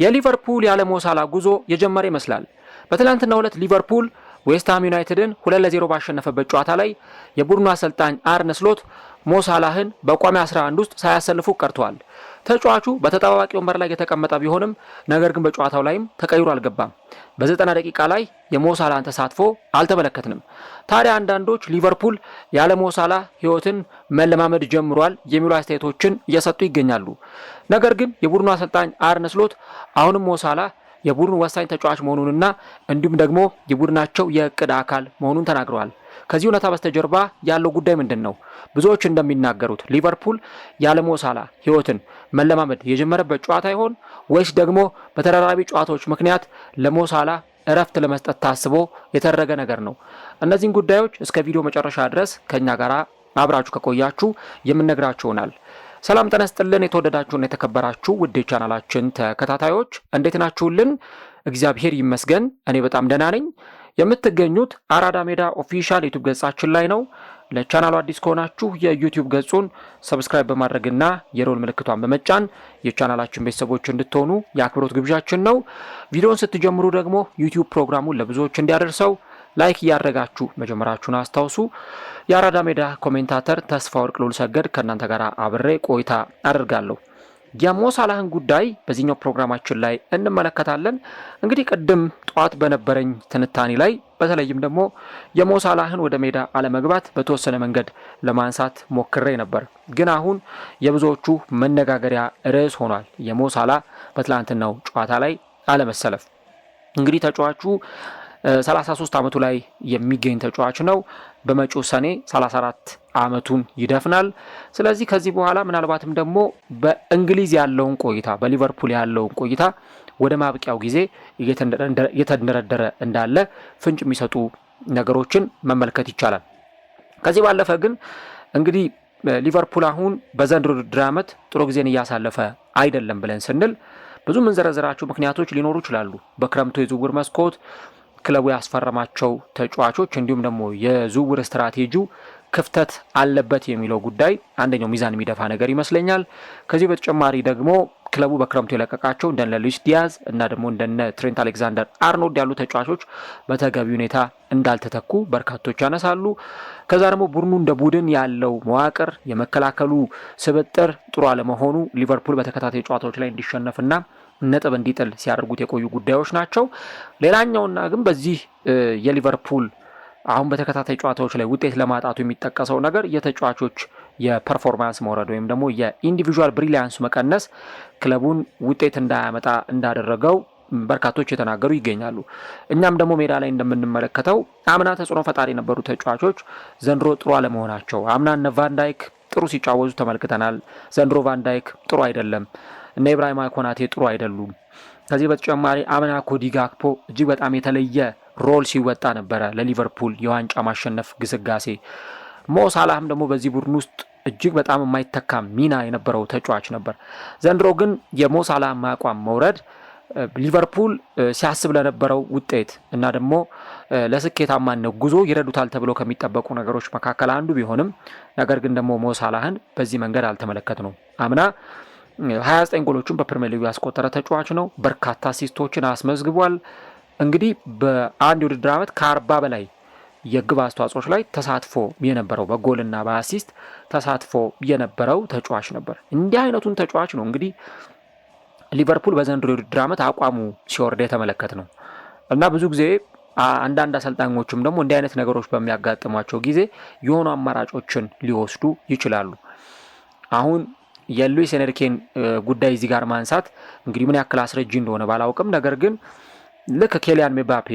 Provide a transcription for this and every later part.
የሊቨርፑል ያለ ሞሳላ ጉዞ የጀመረ ይመስላል። በትላንትናው ዕለት ሊቨርፑል ዌስትሃም ዩናይትድን 2-0 ባሸነፈበት ጨዋታ ላይ የቡድኑ አሰልጣኝ አርነ ስሎት ሞሳላህን በቋሚ 11 ውስጥ ሳያሰልፉ ቀርተዋል። ተጫዋቹ በተጠባባቂ ወንበር ላይ የተቀመጠ ቢሆንም ነገር ግን በጨዋታው ላይም ተቀይሮ አልገባም። በ90 ደቂቃ ላይ የሞሳላህን ተሳትፎ አልተመለከትንም። ታዲያ አንዳንዶች ሊቨርፑል ያለ ሞሳላ ህይወትን መለማመድ ጀምሯል የሚሉ አስተያየቶችን እየሰጡ ይገኛሉ። ነገር ግን የቡድኑ አሰልጣኝ አርነ ስሎት አሁንም ሞሳላ የቡድኑ ወሳኝ ተጫዋች መሆኑንና እንዲሁም ደግሞ የቡድናቸው የእቅድ አካል መሆኑን ተናግረዋል። ከዚህ እውነታ በስተጀርባ ያለው ጉዳይ ምንድን ነው? ብዙዎች እንደሚናገሩት ሊቨርፑል ያለ ሞሳላ ህይወትን መለማመድ የጀመረበት ጨዋታ ይሆን ወይስ ደግሞ በተደራራቢ ጨዋታዎች ምክንያት ለሞሳላ እረፍት ለመስጠት ታስቦ የተደረገ ነገር ነው? እነዚህን ጉዳዮች እስከ ቪዲዮ መጨረሻ ድረስ ከኛ ጋር አብራችሁ ከቆያችሁ የምንነግራችሁ ይሆናል። ሰላም ጤና ይስጥልን። የተወደዳችሁና የተከበራችሁ ውድ ቻናላችን ተከታታዮች እንዴት ናችሁልን? እግዚአብሔር ይመስገን እኔ በጣም ደህና ነኝ። የምትገኙት አራዳ ሜዳ ኦፊሻል ዩቲዩብ ገጻችን ላይ ነው። ለቻናሉ አዲስ ከሆናችሁ የዩቲዩብ ገጹን ሰብስክራይብ በማድረግና የሮል ምልክቷን በመጫን የቻናላችን ቤተሰቦች እንድትሆኑ የአክብሮት ግብዣችን ነው። ቪዲዮውን ስትጀምሩ ደግሞ ዩቲዩብ ፕሮግራሙን ለብዙዎች እንዲያደርሰው ላይክ እያደረጋችሁ መጀመራችሁን አስታውሱ። የአራዳ ሜዳ ኮሜንታተር ተስፋ ወርቅ ሉል ሰገድ ከእናንተ ጋር አብሬ ቆይታ አደርጋለሁ። የሞሳላህን ጉዳይ በዚህኛው ፕሮግራማችን ላይ እንመለከታለን። እንግዲህ ቅድም ጠዋት በነበረኝ ትንታኔ ላይ በተለይም ደግሞ የሞሳላህን ወደ ሜዳ አለመግባት በተወሰነ መንገድ ለማንሳት ሞክሬ ነበር። ግን አሁን የብዙዎቹ መነጋገሪያ ርዕስ ሆኗል የሞሳላ በትላንትናው ጨዋታ ላይ አለመሰለፍ። እንግዲህ ተጫዋቹ 33 ዓመቱ ላይ የሚገኝ ተጫዋች ነው። በመጪው ሰኔ 34 ዓመቱን ይደፍናል። ስለዚህ ከዚህ በኋላ ምናልባትም ደግሞ በእንግሊዝ ያለውን ቆይታ በሊቨርፑል ያለውን ቆይታ ወደ ማብቂያው ጊዜ እየተንደረደረ እንዳለ ፍንጭ የሚሰጡ ነገሮችን መመልከት ይቻላል። ከዚህ ባለፈ ግን እንግዲህ ሊቨርፑል አሁን በዘንድሮ ውድድር ዓመት ጥሩ ጊዜን እያሳለፈ አይደለም ብለን ስንል ብዙ የምንዘረዝራቸው ምክንያቶች ሊኖሩ ይችላሉ። በክረምቱ የዝውውር መስኮት ክለቡ ያስፈረማቸው ተጫዋቾች እንዲሁም ደግሞ የዝውውር ስትራቴጂው ክፍተት አለበት የሚለው ጉዳይ አንደኛው ሚዛን የሚደፋ ነገር ይመስለኛል። ከዚህ በተጨማሪ ደግሞ ክለቡ በክረምቱ የለቀቃቸው እንደነ ሉዊስ ዲያዝ እና ደግሞ እንደነ ትሬንት አሌክዛንደር አርኖልድ ያሉ ተጫዋቾች በተገቢ ሁኔታ እንዳልተተኩ በርካቶች ያነሳሉ። ከዛ ደግሞ ቡድኑ እንደ ቡድን ያለው መዋቅር የመከላከሉ ስብጥር ጥሩ አለመሆኑ ሊቨርፑል በተከታታይ ጨዋታዎች ላይ እንዲሸነፍና ነጥብ እንዲጥል ሲያደርጉት የቆዩ ጉዳዮች ናቸው። ሌላኛውና ግን በዚህ የሊቨርፑል አሁን በተከታታይ ጨዋታዎች ላይ ውጤት ለማጣቱ የሚጠቀሰው ነገር የተጫዋቾች የፐርፎርማንስ መውረድ ወይም ደግሞ የኢንዲቪዥዋል ብሪሊያንስ መቀነስ ክለቡን ውጤት እንዳያመጣ እንዳደረገው በርካቶች የተናገሩ ይገኛሉ። እኛም ደግሞ ሜዳ ላይ እንደምንመለከተው አምና ተጽዕኖ ፈጣሪ የነበሩ ተጫዋቾች ዘንድሮ ጥሩ አለመሆናቸው፣ አምና እነ ቫንዳይክ ጥሩ ሲጫወቱ ተመልክተናል። ዘንድሮ ቫንዳይክ ጥሩ አይደለም። እነ ኢብራሂማ ኮናቴ ጥሩ አይደሉም። ከዚህ በተጨማሪ አምና ኮዲ ጋክፖ እጅግ በጣም የተለየ ሮል ሲወጣ ነበረ ለሊቨርፑል የዋንጫ ማሸነፍ ግስጋሴ። ሞሳላህም ደግሞ በዚህ ቡድን ውስጥ እጅግ በጣም የማይተካ ሚና የነበረው ተጫዋች ነበር። ዘንድሮ ግን የሞሳላህ አቋም መውረድ ሊቨርፑል ሲያስብ ለነበረው ውጤት እና ደግሞ ለስኬታማነት ጉዞ ይረዱታል ተብሎ ከሚጠበቁ ነገሮች መካከል አንዱ ቢሆንም ነገር ግን ደግሞ ሞሳላህን በዚህ መንገድ አልተመለከትነውም። አምና 29 ጎሎችን በፕሪሚየር ሊግ ያስቆጠረ ተጫዋች ነው። በርካታ አሲስቶችን አስመዝግቧል። እንግዲህ በአንድ የውድድር ዓመት ከ40 በላይ የግብ አስተዋጽኦች ላይ ተሳትፎ የነበረው በጎልና በአሲስት ተሳትፎ የነበረው ተጫዋች ነበር። እንዲህ አይነቱን ተጫዋች ነው እንግዲህ ሊቨርፑል በዘንድሮ የውድድር ዓመት አቋሙ ሲወርድ የተመለከት ነው እና ብዙ ጊዜ አንዳንድ አሰልጣኞችም ደግሞ እንዲህ አይነት ነገሮች በሚያጋጥሟቸው ጊዜ የሆኑ አማራጮችን ሊወስዱ ይችላሉ። አሁን የሉዊስ ኤንሪኬን ጉዳይ እዚህ ጋር ማንሳት እንግዲህ ምን ያክል አስረጂ እንደሆነ ባላውቅም ነገር ግን ልክ ኬሊያን ምባፔ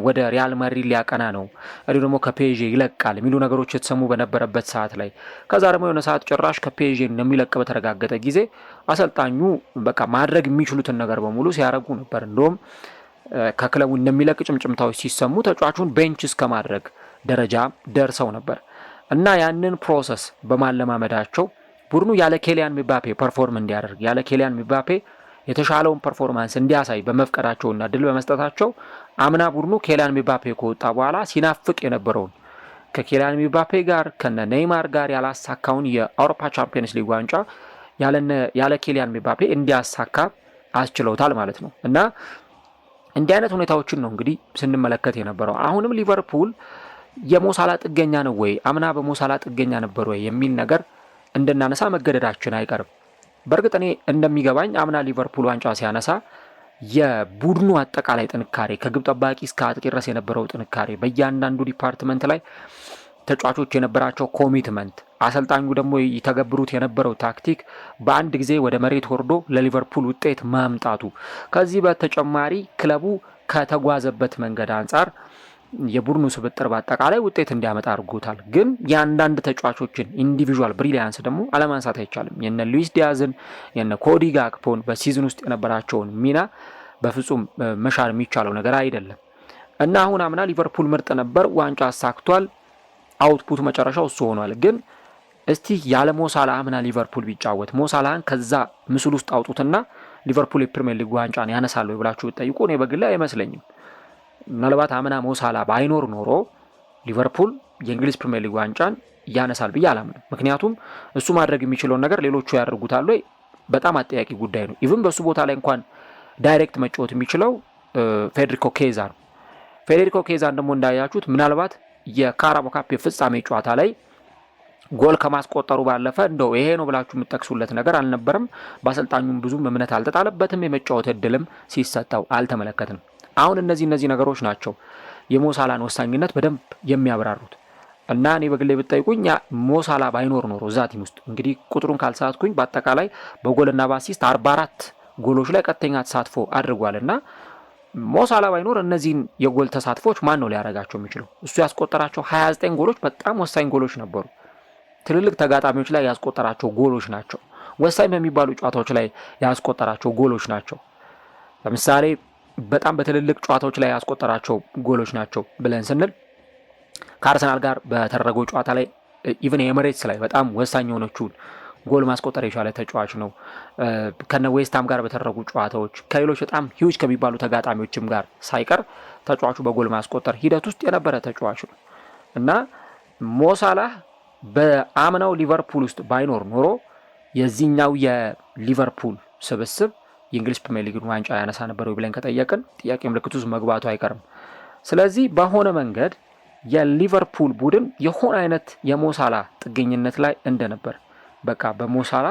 ወደ ሪያል ማድሪድ ሊያቀና ነው እንዲሁ ደግሞ ከፔዤ ይለቃል የሚሉ ነገሮች የተሰሙ በነበረበት ሰዓት ላይ ከዛ ደግሞ የሆነ ሰዓት ጭራሽ ከፔዤ እንደሚለቅ በተረጋገጠ ጊዜ አሰልጣኙ በቃ ማድረግ የሚችሉትን ነገር በሙሉ ሲያደርጉ ነበር። እንደውም ከክለቡ እንደሚለቅ ጭምጭምታዎች ሲሰሙ ተጫዋቹን ቤንች እስከ ማድረግ ደረጃ ደርሰው ነበር እና ያንን ፕሮሰስ በማለማመዳቸው ቡድኑ ያለ ኬሊያን ምባፔ ፐርፎርም እንዲያደርግ ያለ ኬሊያን ምባፔ የተሻለውን ፐርፎርማንስ እንዲያሳይ በመፍቀዳቸውና ድል በመስጠታቸው አምና ቡድኑ ኬሊያን ምባፔ ከወጣ በኋላ ሲናፍቅ የነበረውን ከኬሊያን ምባፔ ጋር ከነ ኔይማር ጋር ያላሳካውን የአውሮፓ ቻምፒየንስ ሊግ ዋንጫ ያለ ኬሊያን ምባፔ እንዲያሳካ አስችለውታል ማለት ነው። እና እንዲህ አይነት ሁኔታዎችን ነው እንግዲህ ስንመለከት የነበረው። አሁንም ሊቨርፑል የሞሳላ ጥገኛ ነው ወይ አምና በሞሳላ ጥገኛ ነበር ወይ የሚል ነገር እንድናነሳ መገደዳችን አይቀርም። በእርግጥ እኔ እንደሚገባኝ አምና ሊቨርፑል ዋንጫ ሲያነሳ የቡድኑ አጠቃላይ ጥንካሬ ከግብ ጠባቂ እስከ አጥቂ ድረስ የነበረው ጥንካሬ በእያንዳንዱ ዲፓርትመንት ላይ ተጫዋቾች የነበራቸው ኮሚትመንት፣ አሰልጣኙ ደግሞ ይተገብሩት የነበረው ታክቲክ በአንድ ጊዜ ወደ መሬት ወርዶ ለሊቨርፑል ውጤት ማምጣቱ፣ ከዚህ በተጨማሪ ክለቡ ከተጓዘበት መንገድ አንጻር የቡድኑ ስብጥር በአጠቃላይ ውጤት እንዲያመጣ አድርጎታል። ግን የአንዳንድ ተጫዋቾችን ኢንዲቪዥዋል ብሪሊያንስ ደግሞ አለማንሳት አይቻልም። የነ ሉዊስ ዲያዝን የነ ኮዲ ጋክፖን በሲዝን ውስጥ የነበራቸውን ሚና በፍጹም መሻር የሚቻለው ነገር አይደለም እና አሁን አምና ሊቨርፑል ምርጥ ነበር፣ ዋንጫ አሳክቷል፣ አውትፑት መጨረሻው እሱ ሆኗል። ግን እስቲ ያለ ሞሳላ አምና ሊቨርፑል ቢጫወት ሞሳላን ከዛ ምስል ውስጥ አውጡትና ሊቨርፑል የፕሪሚየር ሊግ ዋንጫን ያነሳል ብላችሁ ብትጠይቁ እኔ በግሌ አይመስለኝም። ምናልባት አምና ሞሳላ ባይኖር ኖሮ ሊቨርፑል የእንግሊዝ ፕሪሚየር ሊግ ዋንጫን ያነሳል ብዬ አላምንም። ምክንያቱም እሱ ማድረግ የሚችለውን ነገር ሌሎቹ ያደርጉታል ወይ በጣም አጠያቂ ጉዳይ ነው። ኢቭን በሱ ቦታ ላይ እንኳን ዳይሬክት መጫወት የሚችለው ፌዴሪኮ ኬዛ ነው። ፌዴሪኮ ኬዛን ደግሞ እንዳያችሁት ምናልባት የካራቦ ካፕ የፍጻሜ ጨዋታ ላይ ጎል ከማስቆጠሩ ባለፈ እንደው ይሄ ነው ብላችሁ የምትጠቅሱለት ነገር አልነበረም። በአሰልጣኙም ብዙም እምነት አልተጣለበትም። የመጫወት እድልም ሲሰጠው አልተመለከትንም። አሁን እነዚህ ነገሮች ናቸው የሞሳላን ወሳኝነት በደንብ የሚያብራሩት እና እኔ በግሌ ብትጠይቁኝ ሞሳላ ባይኖር ኖሮ እዛ ቲም ውስጥ እንግዲህ ቁጥሩን ካልሳትኩኝ በአጠቃላይ በጎልና በአሲስት 44 ጎሎች ላይ ቀጥተኛ ተሳትፎ አድርጓልና ሞሳላ ባይኖር እነዚህን የጎል ተሳትፎች ማን ነው ሊያረጋቸው የሚችለው? እሱ ያስቆጠራቸው 29 ጎሎች በጣም ወሳኝ ጎሎች ነበሩ። ትልልቅ ተጋጣሚዎች ላይ ያስቆጠራቸው ጎሎች ናቸው። ወሳኝ በሚባሉ ጨዋታዎች ላይ ያስቆጠራቸው ጎሎች ናቸው። ለምሳሌ በጣም በትልልቅ ጨዋታዎች ላይ ያስቆጠራቸው ጎሎች ናቸው ብለን ስንል ከአርሰናል ጋር በተደረገው ጨዋታ ላይ ኢቭን የኤሚሬትስ ላይ በጣም ወሳኝ የሆነችውን ጎል ማስቆጠር የቻለ ተጫዋች ነው። ከነ ዌስትሃም ጋር በተደረጉ ጨዋታዎች ከሌሎች በጣም ሂውጅ ከሚባሉ ተጋጣሚዎችም ጋር ሳይቀር ተጫዋቹ በጎል ማስቆጠር ሂደት ውስጥ የነበረ ተጫዋች ነው እና ሞሳላህ በአምናው ሊቨርፑል ውስጥ ባይኖር ኖሮ የዚህኛው የሊቨርፑል ስብስብ የእንግሊዝ ፕሪሚየር ሊግን ዋንጫ ያነሳ ነበር ብለን ከጠየቅን ጥያቄ ምልክት ውስጥ መግባቱ አይቀርም። ስለዚህ በሆነ መንገድ የሊቨርፑል ቡድን የሆነ አይነት የሞሳላ ጥገኝነት ላይ እንደነበር በቃ በሞሳላ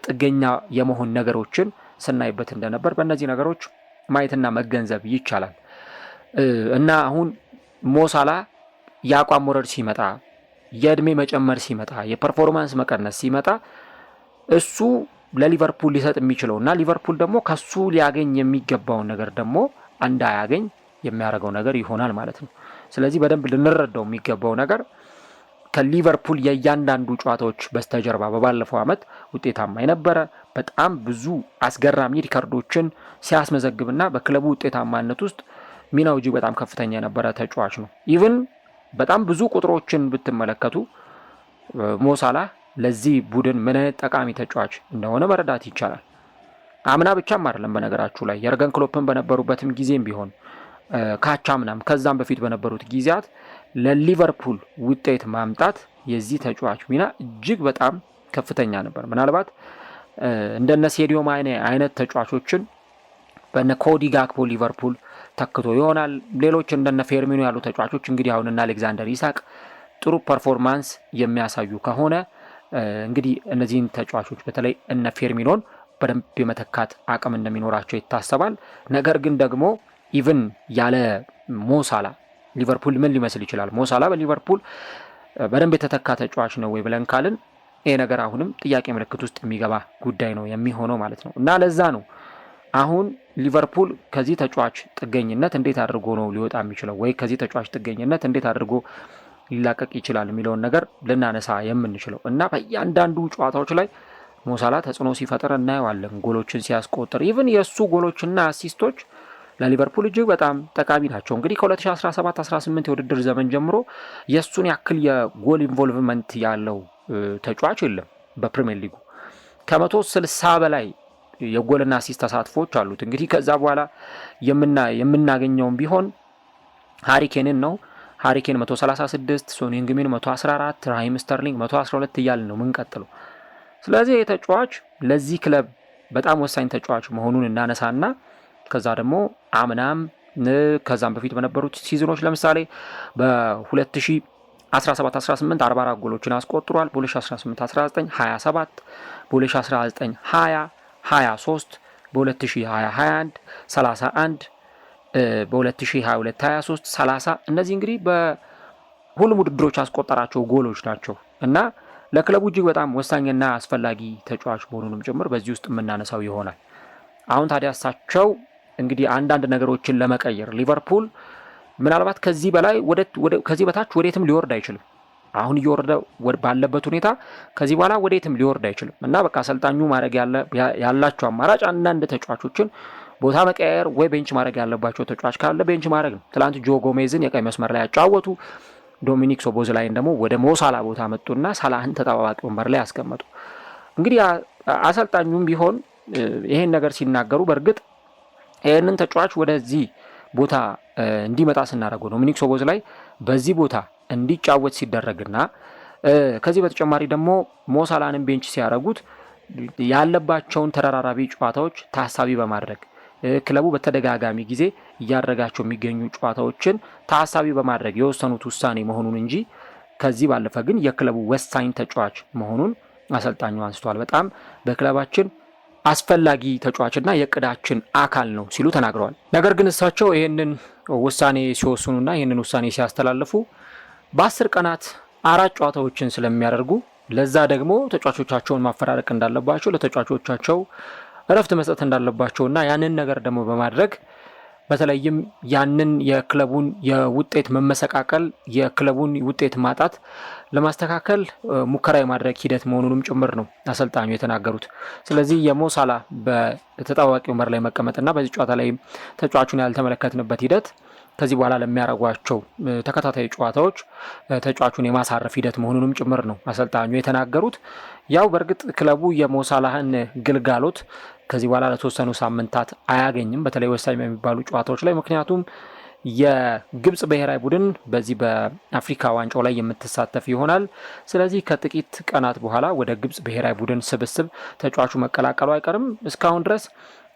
ጥገኛ የመሆን ነገሮችን ስናይበት እንደነበር በእነዚህ ነገሮች ማየትና መገንዘብ ይቻላል እና አሁን ሞሳላ የአቋም መውረድ ሲመጣ፣ የእድሜ መጨመር ሲመጣ፣ የፐርፎርማንስ መቀነስ ሲመጣ እሱ ለሊቨርፑል ሊሰጥ የሚችለው እና ሊቨርፑል ደግሞ ከሱ ሊያገኝ የሚገባውን ነገር ደግሞ እንዳያገኝ የሚያደርገው ነገር ይሆናል ማለት ነው። ስለዚህ በደንብ ልንረዳው የሚገባው ነገር ከሊቨርፑል የእያንዳንዱ ጨዋታዎች በስተጀርባ በባለፈው ዓመት ውጤታማ የነበረ በጣም ብዙ አስገራሚ ሪከርዶችን ሲያስመዘግብና በክለቡ ውጤታማነት ውስጥ ሚናው እጅግ በጣም ከፍተኛ የነበረ ተጫዋች ነው። ኢቭን በጣም ብዙ ቁጥሮችን ብትመለከቱ ሞሳላ ለዚህ ቡድን ምን አይነት ጠቃሚ ተጫዋች እንደሆነ መረዳት ይቻላል። አምና ብቻም አይደለም፣ በነገራችሁ ላይ የርገን ክሎፕን በነበሩበትም ጊዜም ቢሆን ካቻምናም ከዛም በፊት በነበሩት ጊዜያት ለሊቨርፑል ውጤት ማምጣት የዚህ ተጫዋች ሚና እጅግ በጣም ከፍተኛ ነበር። ምናልባት እንደነ ሴዲዮ ማኔ አይነት ተጫዋቾችን በነ ኮዲ ጋክፖ ሊቨርፑል ተክቶ ይሆናል። ሌሎች እንደነ ፌርሚኖ ያሉ ተጫዋቾች እንግዲህ አሁንና አሌክዛንደር ኢሳቅ ጥሩ ፐርፎርማንስ የሚያሳዩ ከሆነ እንግዲህ እነዚህን ተጫዋቾች በተለይ እነ ፌርሚኖን በደንብ የመተካት አቅም እንደሚኖራቸው ይታሰባል። ነገር ግን ደግሞ ኢቭን ያለ ሞሳላ ሊቨርፑል ምን ሊመስል ይችላል? ሞሳላ በሊቨርፑል በደንብ የተተካ ተጫዋች ነው ወይ ብለን ካልን ይሄ ነገር አሁንም ጥያቄ ምልክት ውስጥ የሚገባ ጉዳይ ነው የሚሆነው ማለት ነው እና ለዛ ነው አሁን ሊቨርፑል ከዚህ ተጫዋች ጥገኝነት እንዴት አድርጎ ነው ሊወጣ የሚችለው ወይ ከዚህ ተጫዋች ጥገኝነት እንዴት አድርጎ ሊላቀቅ ይችላል የሚለውን ነገር ልናነሳ የምንችለው እና በእያንዳንዱ ጨዋታዎች ላይ ሞሳላ ተጽዕኖ ሲፈጥር እናየዋለን። ጎሎችን ሲያስቆጥር ኢቭን የእሱ ጎሎችና አሲስቶች ለሊቨርፑል እጅግ በጣም ጠቃሚ ናቸው። እንግዲህ ከ2017-18 የውድድር ዘመን ጀምሮ የእሱን ያክል የጎል ኢንቮልቭመንት ያለው ተጫዋች የለም በፕሪሚየር ሊጉ። ከ160 በላይ የጎልና አሲስት ተሳትፎች አሉት። እንግዲህ ከዛ በኋላ የምናገኘውም ቢሆን ሃሪኬንን ነው። ሃሪኬን 136፣ ሶን ሄንግሚን 114፣ ራሂም ስተርሊንግ 112 እያልን ነው የምንቀጥለው። ስለዚህ የተጫዋች ለዚህ ክለብ በጣም ወሳኝ ተጫዋች መሆኑን እናነሳና ከዛ ደግሞ አምናም ከዛም በፊት በነበሩት ሲዝኖች ለምሳሌ በ2017-18 44 ጎሎችን አስቆጥሯል። በ2018-19 27፣ በ2019-20 23፣ በ2020-21 31፣ በ2022-23 30። እነዚህ እንግዲህ በሁሉም ውድድሮች ያስቆጠራቸው ጎሎች ናቸው እና ለክለቡ እጅግ በጣም ወሳኝና አስፈላጊ ተጫዋች መሆኑንም ጭምር በዚህ ውስጥ የምናነሳው ይሆናል። አሁን ታዲያ እሳቸው እንግዲህ አንዳንድ ነገሮችን ለመቀየር ሊቨርፑል ምናልባት ከዚህ በላይ ከዚህ በታች ወዴትም ሊወርድ አይችልም። አሁን እየወረደ ባለበት ሁኔታ ከዚህ በኋላ ወዴትም ሊወርድ አይችልም እና በቃ አሰልጣኙ ማድረግ ያላቸው አማራጭ አንዳንድ ተጫዋቾችን ቦታ መቀያየር ወይ ቤንች ማድረግ ያለባቸው ተጫዋች ካለ ቤንች ማድረግ ነው። ትላንት ጆ ጎሜዝን የቀኝ መስመር ላይ ያጫወቱ፣ ዶሚኒክ ሶቦዝላይን ደግሞ ወደ ሞሳላ ቦታ መጡና ሳላህን ተጠባባቂ ወንበር ላይ ያስቀመጡ። እንግዲህ አሰልጣኙም ቢሆን ይሄን ነገር ሲናገሩ በእርግጥ ይህንን ተጫዋች ወደዚህ ቦታ እንዲመጣ ስናደርገው ዶሚኒክ ሶቦዝላይ በዚህ ቦታ እንዲጫወት ሲደረግና ከዚህ በተጨማሪ ደግሞ ሞሳላንን ቤንች ሲያደርጉት ያለባቸውን ተደራራቢ ጨዋታዎች ታሳቢ በማድረግ ክለቡ በተደጋጋሚ ጊዜ እያደረጋቸው የሚገኙ ጨዋታዎችን ታሳቢ በማድረግ የወሰኑት ውሳኔ መሆኑን እንጂ ከዚህ ባለፈ ግን የክለቡ ወሳኝ ተጫዋች መሆኑን አሰልጣኙ አንስተዋል። በጣም በክለባችን አስፈላጊ ተጫዋችና የእቅዳችን አካል ነው ሲሉ ተናግረዋል። ነገር ግን እሳቸው ይህንን ውሳኔ ሲወስኑና ይህንን ውሳኔ ሲያስተላልፉ በ10 ቀናት 4 ጨዋታዎችን ስለሚያደርጉ ለዛ ደግሞ ተጫዋቾቻቸውን ማፈራረቅ እንዳለባቸው ለተጫዋቾቻቸው እረፍት መስጠት እንዳለባቸውና ያንን ነገር ደግሞ በማድረግ በተለይም ያንን የክለቡን የውጤት መመሰቃቀል የክለቡን ውጤት ማጣት ለማስተካከል ሙከራ የማድረግ ሂደት መሆኑንም ጭምር ነው አሰልጣኙ የተናገሩት። ስለዚህ የሞሳላ በተጠባባቂ ወንበር ላይ መቀመጥና በዚህ ጨዋታ ላይ ተጫዋቹን ያልተመለከትንበት ሂደት ከዚህ በኋላ ለሚያደርጓቸው ተከታታይ ጨዋታዎች ተጫዋቹን የማሳረፍ ሂደት መሆኑንም ጭምር ነው አሰልጣኙ የተናገሩት። ያው በእርግጥ ክለቡ የሞሳላህን ግልጋሎት ከዚህ በኋላ ለተወሰኑ ሳምንታት አያገኝም፣ በተለይ ወሳኝ የሚባሉ ጨዋታዎች ላይ። ምክንያቱም የግብጽ ብሔራዊ ቡድን በዚህ በአፍሪካ ዋንጫው ላይ የምትሳተፍ ይሆናል። ስለዚህ ከጥቂት ቀናት በኋላ ወደ ግብጽ ብሔራዊ ቡድን ስብስብ ተጫዋቹ መቀላቀሉ አይቀርም። እስካሁን ድረስ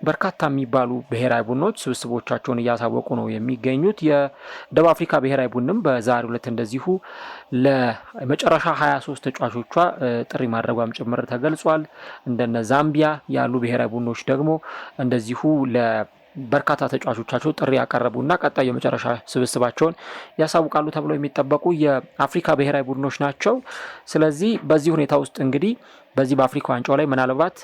በርካታ የሚባሉ ብሔራዊ ቡድኖች ስብስቦቻቸውን እያሳወቁ ነው የሚገኙት። የደቡብ አፍሪካ ብሔራዊ ቡድንም በዛሬው ዕለት እንደዚሁ ለመጨረሻ 23 ተጫዋቾቿ ጥሪ ማድረጓም ጭምር ተገልጿል። እንደነ ዛምቢያ ያሉ ብሔራዊ ቡድኖች ደግሞ እንደዚሁ በርካታ ተጫዋቾቻቸው ጥሪ ያቀረቡና ቀጣይ የመጨረሻ ስብስባቸውን ያሳውቃሉ ተብለው የሚጠበቁ የአፍሪካ ብሔራዊ ቡድኖች ናቸው። ስለዚህ በዚህ ሁኔታ ውስጥ እንግዲህ በዚህ በአፍሪካ ዋንጫው ላይ ምናልባት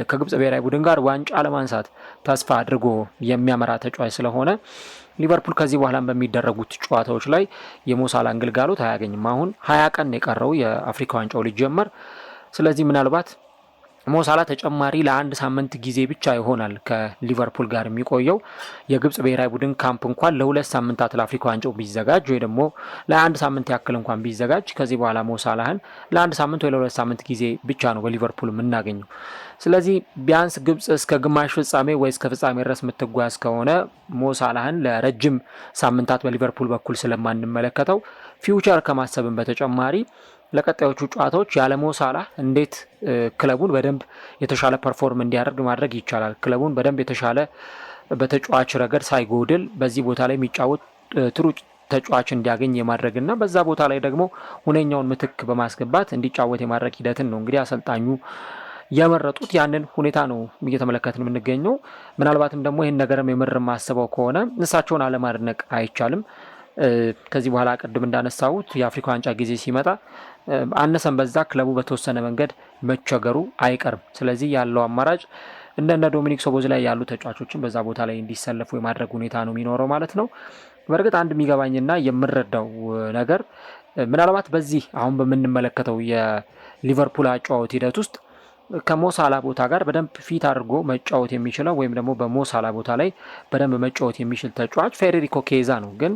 ከግብጽ ብሔራዊ ቡድን ጋር ዋንጫ ለማንሳት ተስፋ አድርጎ የሚያመራ ተጫዋች ስለሆነ ሊቨርፑል ከዚህ በኋላም በሚደረጉት ጨዋታዎች ላይ የሞሳላን ግልጋሎት አያገኝም። አሁን 20 ቀን የቀረው የአፍሪካ ዋንጫው ሊጀመር። ስለዚህ ምናልባት ሞሳላ ተጨማሪ ለ1 ሳምንት ጊዜ ብቻ ይሆናል ከሊቨርፑል ጋር የሚቆየው። የግብጽ ብሔራዊ ቡድን ካምፕ እንኳን ለ2 ሳምንታት ለአፍሪካ ዋንጫው ቢዘጋጅ ወይ ደግሞ ለ1 ሳምንት ያክል እንኳን ቢዘጋጅ ከዚህ በኋላ ሞሳላህን ለ1 ሳምንት ወይ ለ2 ሳምንት ጊዜ ብቻ ነው በሊቨርፑል የምናገኘው። ስለዚህ ቢያንስ ግብጽ እስከ ግማሽ ፍጻሜ ወይ እስከ ፍጻሜ ድረስ የምትጓዝ ከሆነ ሞሳላህን ለረጅም ሳምንታት በሊቨርፑል በኩል ስለማንመለከተው ፊውቸር ከማሰብን በተጨማሪ ለቀጣዮቹ ጨዋታዎች ያለ ሞሳላህ እንዴት ክለቡን በደንብ የተሻለ ፐርፎርም እንዲያደርግ ማድረግ ይቻላል፣ ክለቡን በደንብ የተሻለ በተጫዋች ረገድ ሳይጎድል በዚህ ቦታ ላይ የሚጫወት ጥሩ ተጫዋች እንዲያገኝ የማድረግና በዛ ቦታ ላይ ደግሞ ሁነኛውን ምትክ በማስገባት እንዲጫወት የማድረግ ሂደትን ነው እንግዲህ አሰልጣኙ የመረጡት። ያንን ሁኔታ ነው እየተመለከትን የምንገኘው። ምናልባትም ደግሞ ይህን ነገርም የምር ማስበው ከሆነ እሳቸውን አለማድነቅ አይቻልም። ከዚህ በኋላ ቅድም እንዳነሳሁት የአፍሪካ ዋንጫ ጊዜ ሲመጣ አነሰን በዛ ክለቡ በተወሰነ መንገድ መቸገሩ አይቀርም። ስለዚህ ያለው አማራጭ እንደነ ዶሚኒክ ሶቦዝላይ ያሉ ተጫዋቾችን በዛ ቦታ ላይ እንዲሰለፉ የማድረግ ሁኔታ ነው የሚኖረው ማለት ነው። በእርግጥ አንድ የሚገባኝና የምረዳው ነገር ምናልባት በዚህ አሁን በምንመለከተው የሊቨርፑል አጨዋወት ሂደት ውስጥ ከሞሳላ ቦታ ጋር በደንብ ፊት አድርጎ መጫወት የሚችለው ወይም ደግሞ በሞሳላ ቦታ ላይ በደንብ መጫወት የሚችል ተጫዋች ፌዴሪኮ ኬዛ ነው። ግን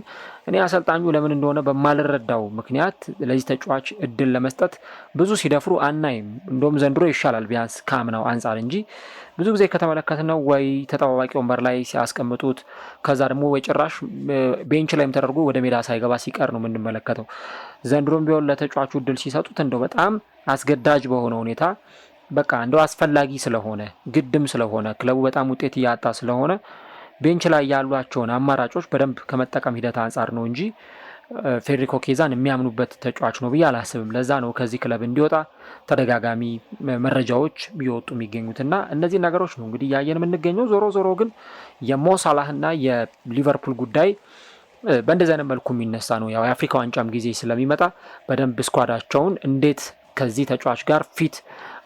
እኔ አሰልጣኙ ለምን እንደሆነ በማልረዳው ምክንያት ለዚህ ተጫዋች እድል ለመስጠት ብዙ ሲደፍሩ አናይም። እንደውም ዘንድሮ ይሻላል ቢያንስ ካምናው አንጻር እንጂ ብዙ ጊዜ ከተመለከትነው ወይ ተጠባባቂ ወንበር ላይ ሲያስቀምጡት ከዛ ደግሞ ወይ ጭራሽ ቤንች ላይም ተደርጎ ወደ ሜዳ ሳይገባ ሲቀር ነው የምንመለከተው። ዘንድሮም ቢሆን ለተጫዋቹ እድል ሲሰጡት እንደው በጣም አስገዳጅ በሆነ ሁኔታ በቃ እንደው አስፈላጊ ስለሆነ ግድም ስለሆነ ክለቡ በጣም ውጤት እያጣ ስለሆነ ቤንች ላይ ያሏቸውን አማራጮች በደንብ ከመጠቀም ሂደት አንጻር ነው እንጂ ፌዴሪኮ ኬዛን የሚያምኑበት ተጫዋች ነው ብዬ አላስብም። ለዛ ነው ከዚህ ክለብ እንዲወጣ ተደጋጋሚ መረጃዎች ቢወጡ የሚገኙትና እነዚህ ነገሮች ነው እንግዲህ ያየን የምንገኘው። ዞሮ ዞሮ ግን የሞሳላህና የሊቨርፑል ጉዳይ በእንደዚህ አይነት መልኩ የሚነሳ ነው። ያው የአፍሪካ ዋንጫም ጊዜ ስለሚመጣ በደንብ ስኳዳቸውን እንዴት ከዚህ ተጫዋች ጋር ፊት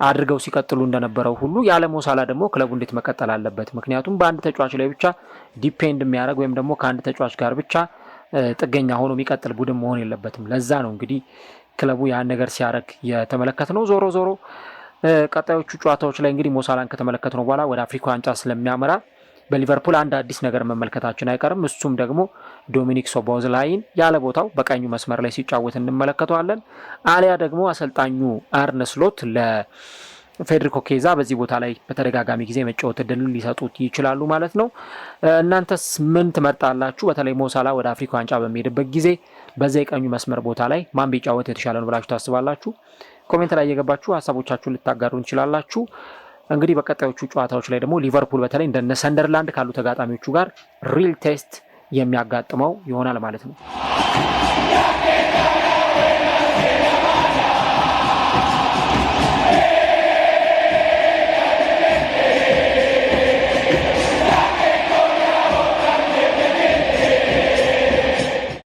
አድርገው ሲቀጥሉ እንደነበረው ሁሉ ያለ ሞሳላ ደግሞ ክለቡ እንዴት መቀጠል አለበት። ምክንያቱም በአንድ ተጫዋች ላይ ብቻ ዲፔንድ የሚያደርግ ወይም ደግሞ ከአንድ ተጫዋች ጋር ብቻ ጥገኛ ሆኖ የሚቀጥል ቡድን መሆን የለበትም። ለዛ ነው እንግዲህ ክለቡ ያን ነገር ሲያደርግ የተመለከት ነው። ዞሮ ዞሮ ቀጣዮቹ ጨዋታዎች ላይ እንግዲህ ሞሳላን ከተመለከት ነው በኋላ ወደ አፍሪካ ዋንጫ ስለሚያመራ በሊቨርፑል አንድ አዲስ ነገር መመልከታችን አይቀርም። እሱም ደግሞ ዶሚኒክ ሶቦዝላይን ያለ ቦታው በቀኙ መስመር ላይ ሲጫወት እንመለከተዋለን። አሊያ ደግሞ አሰልጣኙ አርነ ስሎት ለፌዴሪኮ ኬዛ በዚህ ቦታ ላይ በተደጋጋሚ ጊዜ መጫወት እድል ሊሰጡት ይችላሉ ማለት ነው። እናንተስ ምን ትመርጣላችሁ? በተለይ ሞሳላ ወደ አፍሪካ ዋንጫ በሚሄድበት ጊዜ በዛ የቀኙ መስመር ቦታ ላይ ማን ቢጫወት የተሻለ ነው ብላችሁ ታስባላችሁ? ኮሜንት ላይ እየገባችሁ ሀሳቦቻችሁን ልታጋሩ እንችላላችሁ። እንግዲህ በቀጣዮቹ ጨዋታዎች ላይ ደግሞ ሊቨርፑል በተለይ እንደነ ሰንደርላንድ ካሉ ተጋጣሚዎቹ ጋር ሪል ቴስት የሚያጋጥመው ይሆናል ማለት ነው።